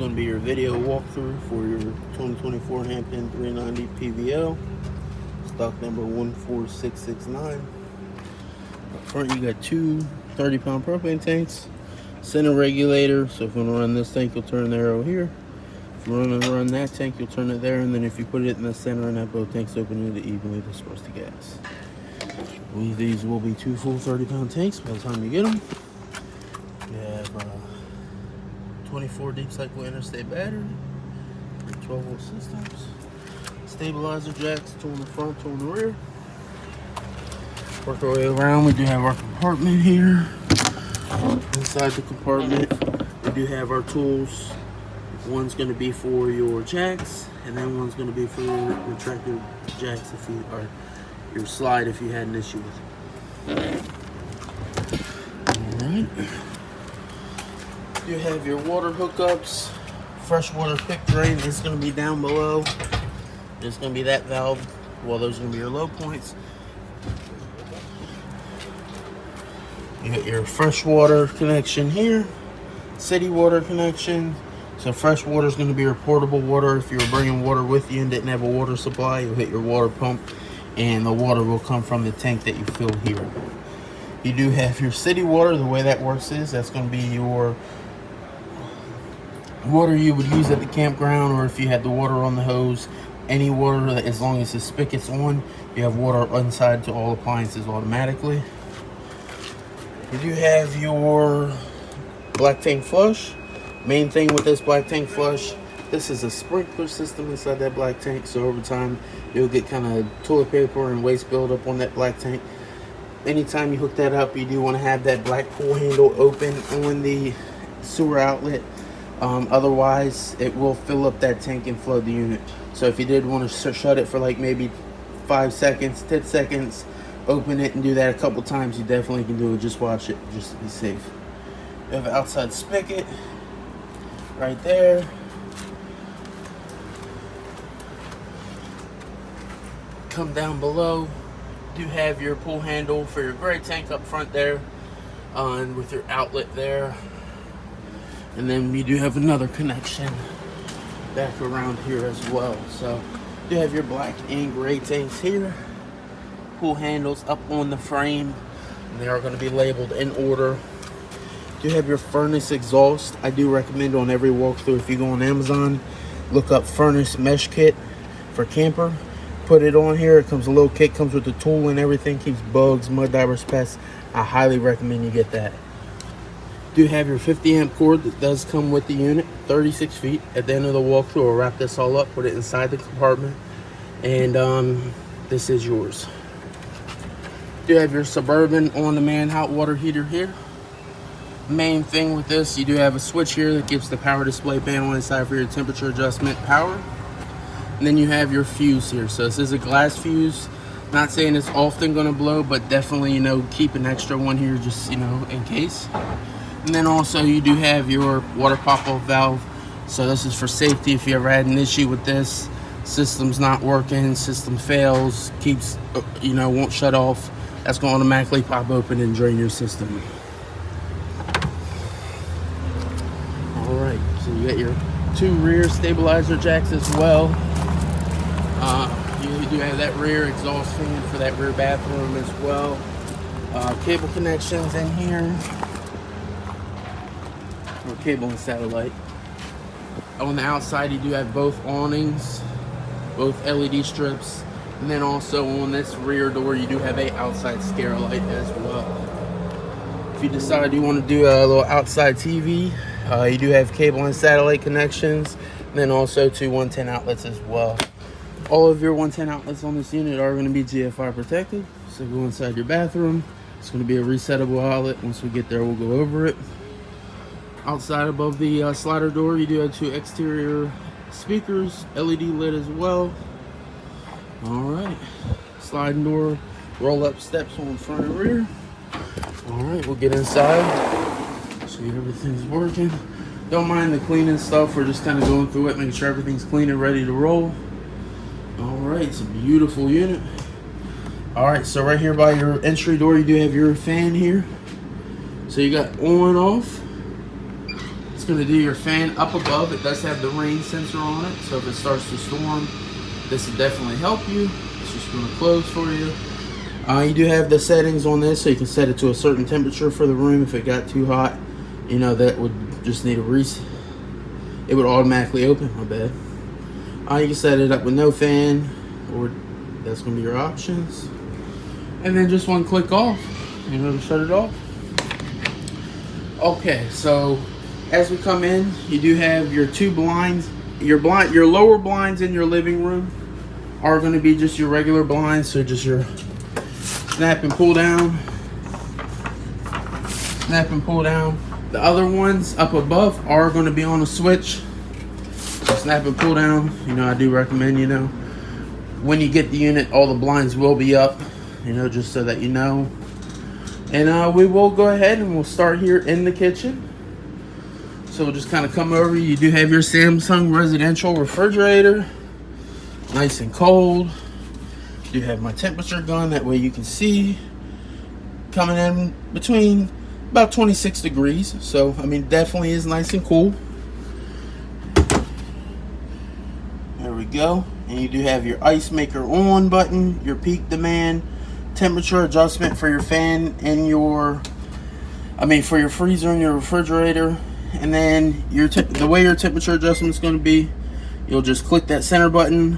going to be your video walkthrough for your 2024 Hampton 390 PVL, stock number 14669. Up front, you got two 30-pound propane tanks, center regulator. So if you want to run this tank, you'll turn the arrow here. If you want to run that tank, you'll turn it there. And then if you put it in the center and have both tanks open, to evenly disperse the gas. These will be two full 30-pound tanks by the time you get them. You have 24 deep cycle interstate battery, 12-volt systems, stabilizer jacks, two on the front, two on the rear. Work our way around. We do have our compartment here. Inside the compartment, we do have our tools. One's going to be for your jacks, and then one's going to be for your retractor jacks if you or your slide if you had an issue with it. All right. You have your water hookups, freshwater pick drain is going to be down below. There's going to be that valve. Well, those are going to be your low points. You got your freshwater connection here, city water connection. So fresh water is going to be your portable water. If you were bringing water with you and didn't have a water supply, you'll hit your water pump, and the water will come from the tank that you fill here. You do have your city water. The way that works is that's going to be your water you would use at the campground, or if you had the water on the hose, any water, as long as the spigot's on, you have water inside to all appliances automatically. You do have your black tank flush. Main thing with this black tank flush, this is a sprinkler system inside that black tank, so over time you'll get kind of toilet paper and waste buildup on that black tank. Anytime you hook that up, you do want to have that black pull handle open on the sewer outlet. Otherwise, it will fill up that tank and flood the unit. So if you did want to shut it for like maybe 5 seconds, 10 seconds, open it and do that a couple times, you definitely can do it. Just watch it, just to be safe. You have an outside spigot right there. Come down below. Do have your pull handle for your gray tank up front there, and with your outlet there. And then we do have another connection back around here as well. So you have your black and gray tanks here. Pull handles up on the frame, and they are going to be labeled in order. You have your furnace exhaust. I do recommend on every walkthrough, if you go on Amazon, look up furnace mesh kit for camper. Put it on here. It comes a little kit, comes with the tool and everything, keeps bugs, mud divers, pests. I highly recommend you get that. Do have your 50 amp cord that does come with the unit, 36 feet. At the end of the walkthrough, we'll wrap this all up, put it inside the compartment, and this is yours. Do have your Suburban on-demand hot water heater here. Main thing with this, you do have a switch here that gives the power display panel inside for your temperature adjustment power. And then you have your fuse here. So this is a glass fuse. Not saying it's often going to blow, but definitely, keep an extra one here just, in case. And then also you do have your water pop-off valve. So this is for safety. If you ever had an issue with this, system's not working, system fails, keeps, won't shut off, that's going to automatically pop open and drain your system. All right, so you got your two rear stabilizer jacks as well. You do have that rear exhaust fan for that rear bathroom as well. Cable connections in here. Or cable and satellite. On the outside, you do have both awnings, both LED strips, and then also on this rear door, you do have a outside scare light as well. If you decide you want to do a little outside TV, you do have cable and satellite connections, and then also two 110 outlets as well. All of your 110 outlets on this unit are going to be GFI protected. So go inside your bathroom. It's going to be a resettable outlet. Once we get there, we'll go over it. Outside above the slider door, you do have two exterior speakers, LED lit as well. All right, sliding door, roll up steps on front and rear. All right, we'll get inside, see everything's working. Don't mind the cleaning stuff. We're just kind of going through it, making sure everything's clean and ready to roll. All right, it's a beautiful unit. All right, so right here by your entry door, you do have your fan here. So you got on, off. It's going to do your fan up above. It does have the rain sensor on it, so if it starts to storm, this will definitely help you. It's just going to close for you. You do have the settings on this, so you can set it to a certain temperature for the room. If it got too hot, you know, that would just need a reset. It would automatically open, my bad. You can set it up with no fan, or that's going to be your options. And then just one click off, you know, to shut it off. Okay, so as we come in, you do have your two blinds. Your lower blinds in your living room are going to be just your regular blinds, so just your snap and pull down, snap and pull down. The other ones up above are going to be on a switch, so snap and pull down. You know, I do recommend, you know, when you get the unit, all the blinds will be up, you know, just so that you know. And we will go ahead and we'll start here in the kitchen. So we'll just kind of come over. You do have your Samsung residential refrigerator, nice and cold. You do have my temperature gun, that way you can see, coming in between about 26 degrees. So I mean, definitely is nice and cool. There we go. And you do have your ice maker on button, your peak demand, temperature adjustment for your fan and for your freezer and your refrigerator. And then the way your temperature adjustment is going to be, you'll just click that center button,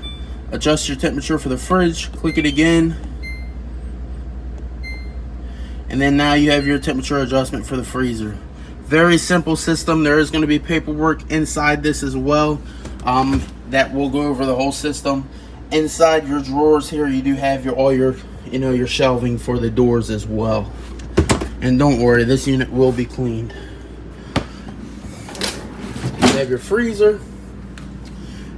adjust your temperature for the fridge, click it again, and then now you have your temperature adjustment for the freezer. Very simple system. There is going to be paperwork inside this as well, that will go over the whole system. Inside your drawers here, you do have all your your shelving for the doors as well. And don't worry, this unit will be cleaned. You have your freezer,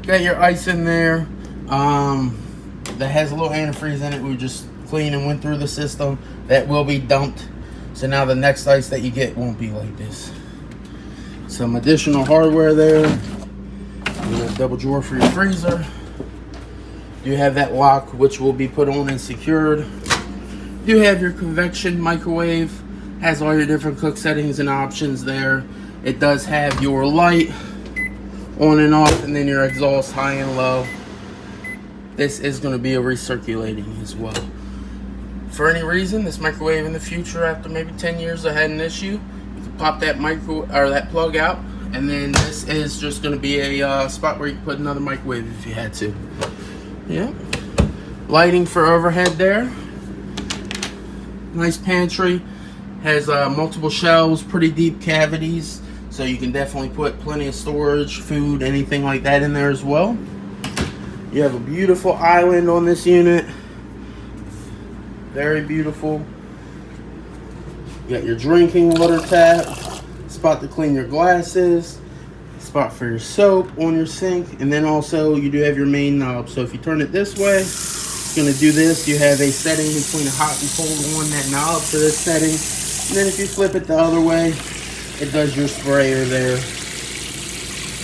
got your ice in there, that has a little antifreeze in it. We just cleaned and went through the system. That will be dumped, so now the next ice that you get won't be like this. Some additional hardware there. You have a double drawer for your freezer. You have that lock, which will be put on and secured. You have your convection microwave, has all your different cook settings and options there. It does have your light on and off, and then your exhaust high and low. This is going to be a recirculating as well. For any reason, this microwave in the future, after maybe 10 years I had an issue, you can pop that that plug out, and then this is just going to be a spot where you can put another microwave if you had to. Yeah, lighting for overhead there. Nice pantry, has multiple shelves, pretty deep cavities, so you can definitely put plenty of storage, food, anything like that in there as well. You have a beautiful island on this unit, very beautiful. You got your drinking water tap, spot to clean your glasses, spot for your soap on your sink, and then also you do have your main knob. So if you turn it this way, it's going to do this. You have a setting between hot and cold on that knob for this setting, and then if you flip it the other way, it does your sprayer there.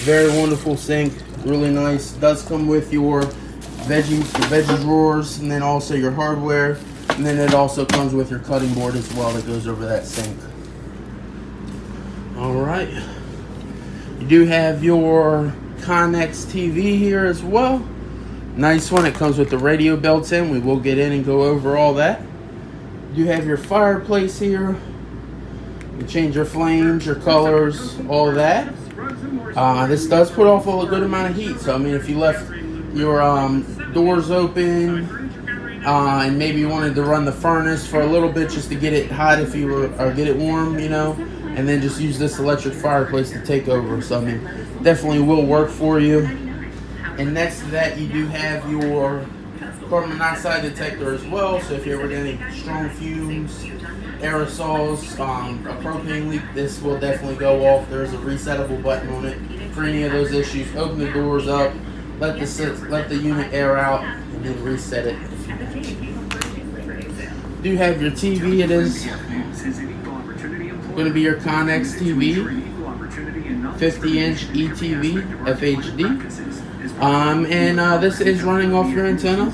Very wonderful sink, really nice. It does come with your veggie drawers, and then also your hardware, and then it also comes with your cutting board as well that goes over that sink. All right. You do have your Connex TV here as well. Nice one. It comes with the radio built in. We will get in and go over all that. You do have your fireplace here. You can change your flames, your colors, all of that. This does put off a good amount of heat. So I mean, if you left your doors open and maybe you wanted to run the furnace for a little bit just to get it hot or get it warm, you know, and then just use this electric fireplace to take over. So I mean, definitely will work for you. And next to that, you do have your carbon monoxide detector as well. So if you ever get any strong fumes, aerosols, a propane leak, this will definitely go off. There's a resettable button on it for any of those issues. Open the doors up, let the unit air out, and then reset it. Do have your TV. It is going to be your Connex TV, 50-inch ETV FHD, and this is running off your antenna.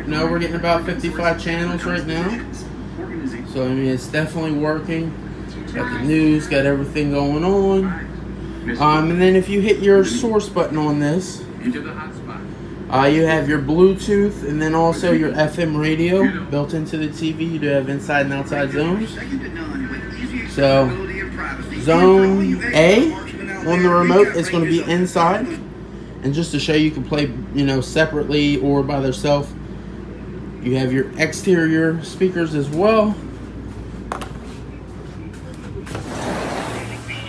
No, we're getting about 55 channels right now, so I mean it's definitely working. Got the news, got everything going on. And then if you hit your source button on this, Into the hotspot. you have your Bluetooth and then also your FM radio built into the TV. You do have inside and outside zones. So zone A on the remote is going to be inside. And just to show you can play, you know, separately or by themselves. You have your exterior speakers as well.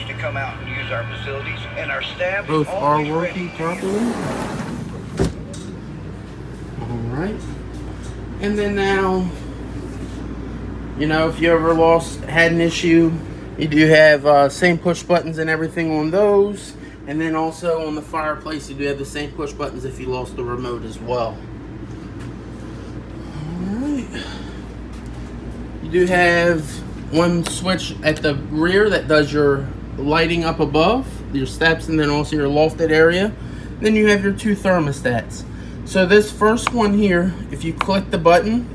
To come out and use our facilities, and our staff both are working properly. All right. And then now, you know, if you ever had an issue, you do have same push buttons and everything on those. And then also on the fireplace, you do have the same push buttons if you lost the remote as well. Alright. You do have one switch at the rear that does your lighting up above, your steps, and then also your lofted area. Then you have your two thermostats. So this first one here, if you click the button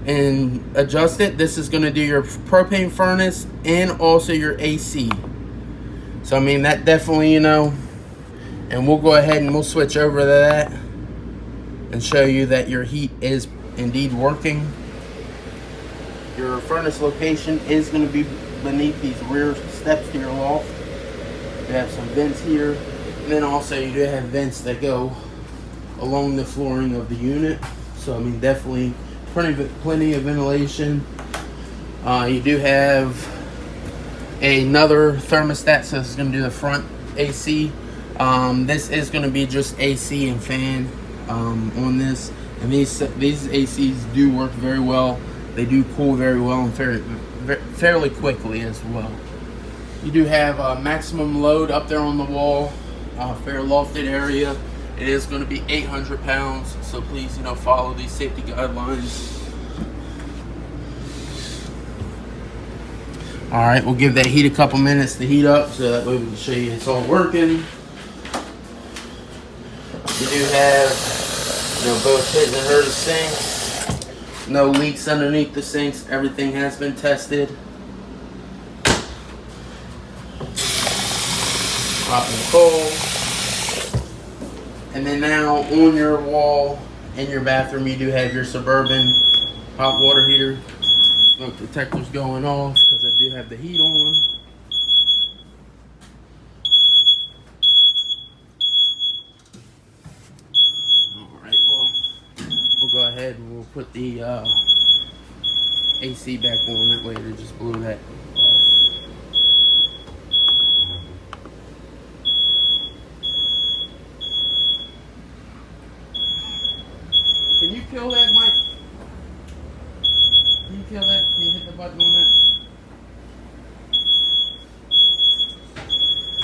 and adjust it, this is going to do your propane furnace and also your AC. So I mean, that definitely, you know, and we'll go ahead and we'll switch over to that and show you that your heat is indeed working. Your furnace location is going to be beneath these rear steps to your loft. You have some vents here, and then also you do have vents that go along the flooring of the unit. So I mean, definitely plenty of ventilation. You do have another thermostat, so this is going to do the front AC. This is going to be just AC and fan on this, and these ACs do work very well. They do cool very well and fairly quickly as well. You do have maximum load up there on the wall, fair lofted area. It is going to be 800 pounds, so please, you know, follow these safety guidelines. All right, we'll give that heat a couple minutes to heat up, so that way we can show you it's all working. You do have, you know, both his and her sinks. No leaks underneath the sinks. Everything has been tested. Hot and cold. And then now on your wall in your bathroom, you do have your Suburban hot water heater. Smoke detector's going off because I do have the heat on. Alright, well, we'll go ahead and we'll put the AC back on. That way it just blew that off. Can you kill that, Mike? Can you kill that? Can you hit the button on that?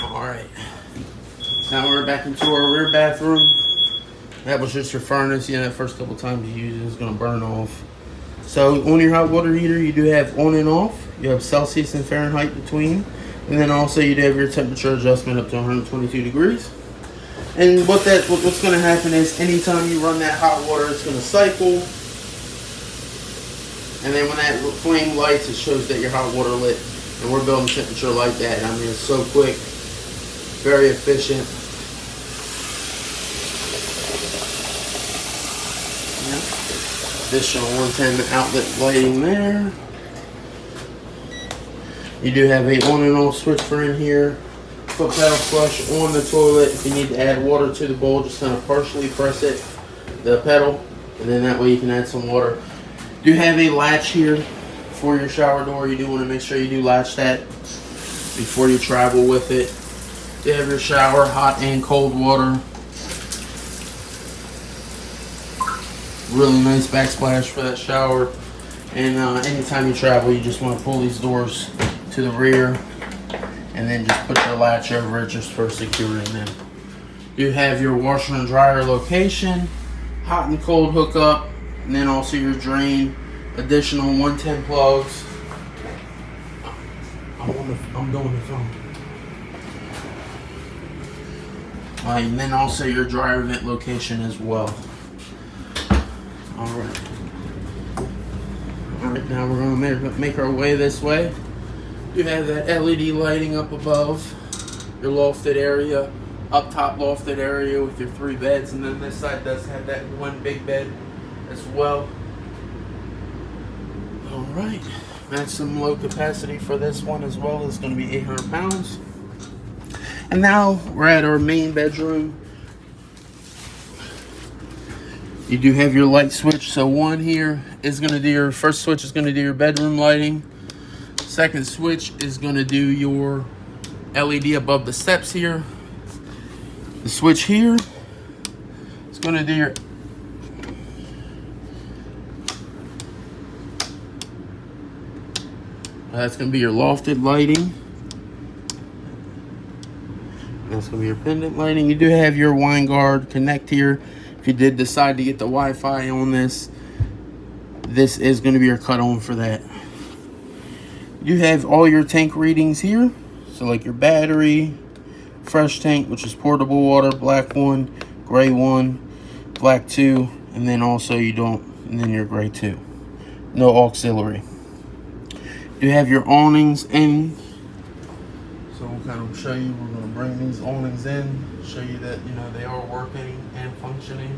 Alright. Now we're back into our rear bathroom. That was just your furnace. You know, the first couple times you use it, it's going to burn off. So on your hot water heater, you do have on and off. You have Celsius and Fahrenheit between. And then also you do have your temperature adjustment up to 122 degrees. And what's going to happen is anytime you run that hot water, it's going to cycle. And then when that flame lights, it shows that your hot water lit. And we're building temperature like that. I mean, it's so quick, very efficient. Yeah. Additional 110 outlet lighting there. You do have a on and off switch for in here. Foot pedal flush on the toilet. If you need to add water to the bowl, just kind of partially press it, the pedal, and then that way you can add some water. Do have a latch here for your shower door. You do want to make sure you do latch that before you travel with it. You have your shower, hot and cold water. Really nice backsplash for that shower. And anytime you travel, you just want to pull these doors to the rear and then just put your latch over it just for securing them. You have your washer and dryer location, hot and cold hookup, and then also your drain, additional 110 plugs. I'm doing the phone. And then also your dryer vent location as well. Alright. Alright, now we're going to make our way this way. You have that LED lighting up above. your lofted area, up top lofted area with your 3 beds, and then this side does have that one big bed as well. All right, maximum load capacity for this one as well is going to be 800 pounds. And now we're at our main bedroom. You do have your light switch. So one here is going to do your first switch is going to do your bedroom lighting. Second switch is going to do your LED above the steps here. The switch here is going to do your that's going to be your lofted lighting. That's going to be your pendant lighting. You do have your wine guard connect here. If you did decide to get the Wi-Fi on this, this is going to be your cut on for that. You have all your tank readings here. So like your battery, fresh tank, which is portable water, black 1, gray 1, black 2, and then also and then your gray 2. No auxiliary. You have your awnings in. So we'll kind of show you, we're going to bring these awnings in, show you that, you know, they are working and functioning.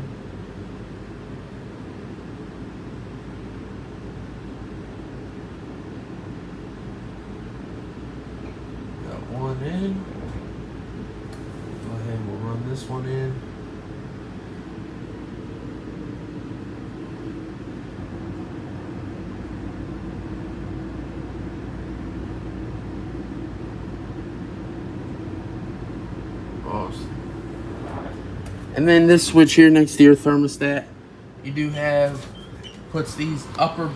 Got one in. Go ahead and we'll run this one in. And then this switch here next to your thermostat, you do have, puts these upper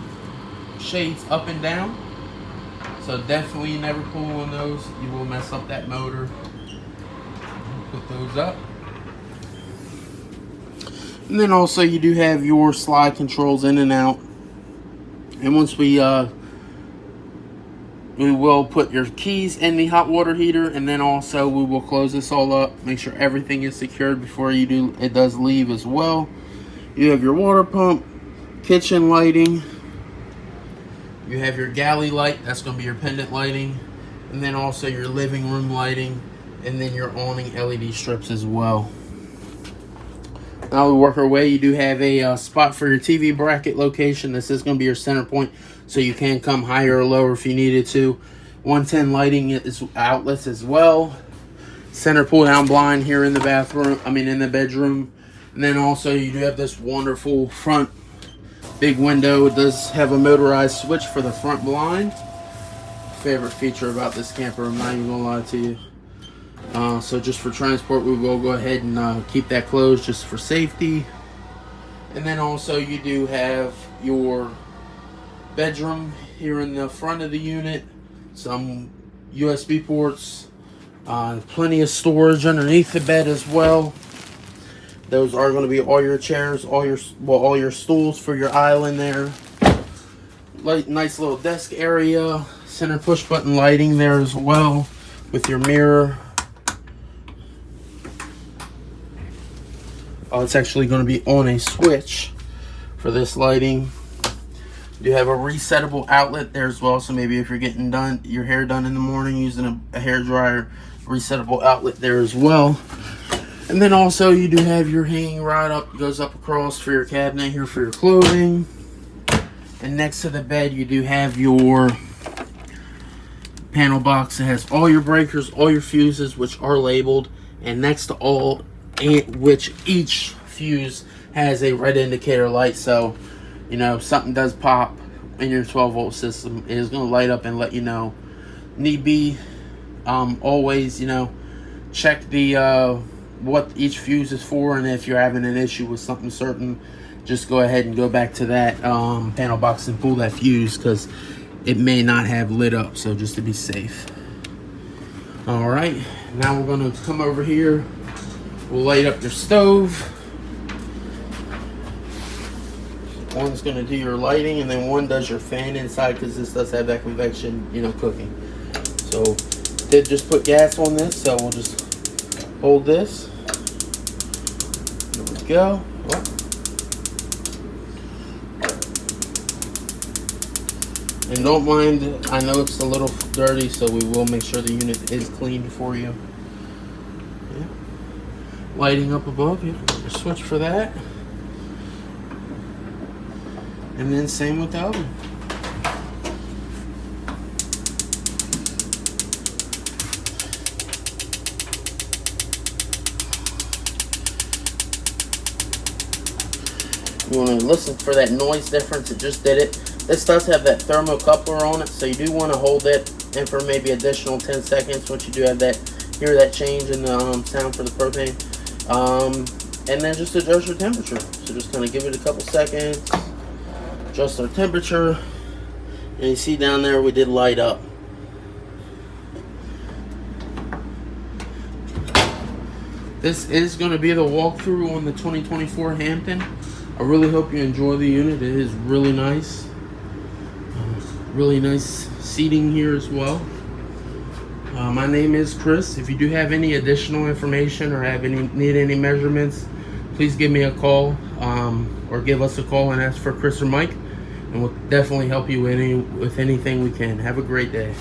shades up and down. So definitely you never pull on those. You will mess up that motor. Put those up. And then also you do have your slide controls in and out. And once we will put your keys in the hot water heater, and then also we will close this all up, make sure everything is secured before it does leave as well. You have your water pump, kitchen lighting, you have your galley light, that's going to be your pendant lighting, and then also your living room lighting, and then your awning LED strips as well. Now we work our way. You do have a spot for your TV bracket location. This is going to be your center point, so you can come higher or lower if you needed to. 110 lighting is outlets as well. Center pull down blind here in the bathroom, in the bedroom. And then also you do have this wonderful front big window. It does have a motorized switch for the front blind. Favorite feature about this camper, I'm not even gonna lie to you. So just for transport, we will go ahead and keep that closed just for safety. And then also you do have your bedroom here in the front of the unit, some USB ports, plenty of storage underneath the bed as well. Those are going to be all your chairs, all your stools for your island there. Nice little desk area, center push button lighting there as well with your mirror. It's actually going to be on a switch for this lighting. You have a resettable outlet there as well, so maybe if you're getting your hair done in the morning using a hair dryer, resettable outlet there as well. And then also you do have your hanging rod goes up across for your cabinet here for your clothing. And next to the bed you do have your panel box that has all your breakers, all your fuses, which are labeled, and next to all, which each fuse has a red indicator light. So you know, something does pop in your 12-volt system, it is going to light up and let you know. Need be, always, you know, check the what each fuse is for, and if you're having an issue with something certain, just go ahead and go back to that panel box and pull that fuse, because it may not have lit up. So just to be safe. All right, now we're going to come over here. We'll light up your stove. One's going to do your lighting, and then one does your fan inside, because this does have that convection, you know, cooking. So did just put gas on this, so we'll just hold this. There we go. Oh. And don't mind, I know it's a little dirty, so we will make sure the unit is clean for you. lighting up above. You have a switch for that. And then same with the oven. You want to listen for that noise difference. It just did it. This does have that thermocoupler on it, so you do want to hold it in for maybe additional 10 seconds once you do have that, hear that change in the sound for the propane. And then just adjust your temperature. So just kind of give it a couple seconds, adjust our temperature, and you see down there we did light up. This is going to be the walkthrough on the 2024 Hampton. I really hope you enjoy the unit. It is really nice. Really nice seating here as well. My name is Chris. If you do have any additional information or need any measurements, please give me a call or give us a call and ask for Chris or Mike, and we'll definitely help you with anything we can. Have a great day.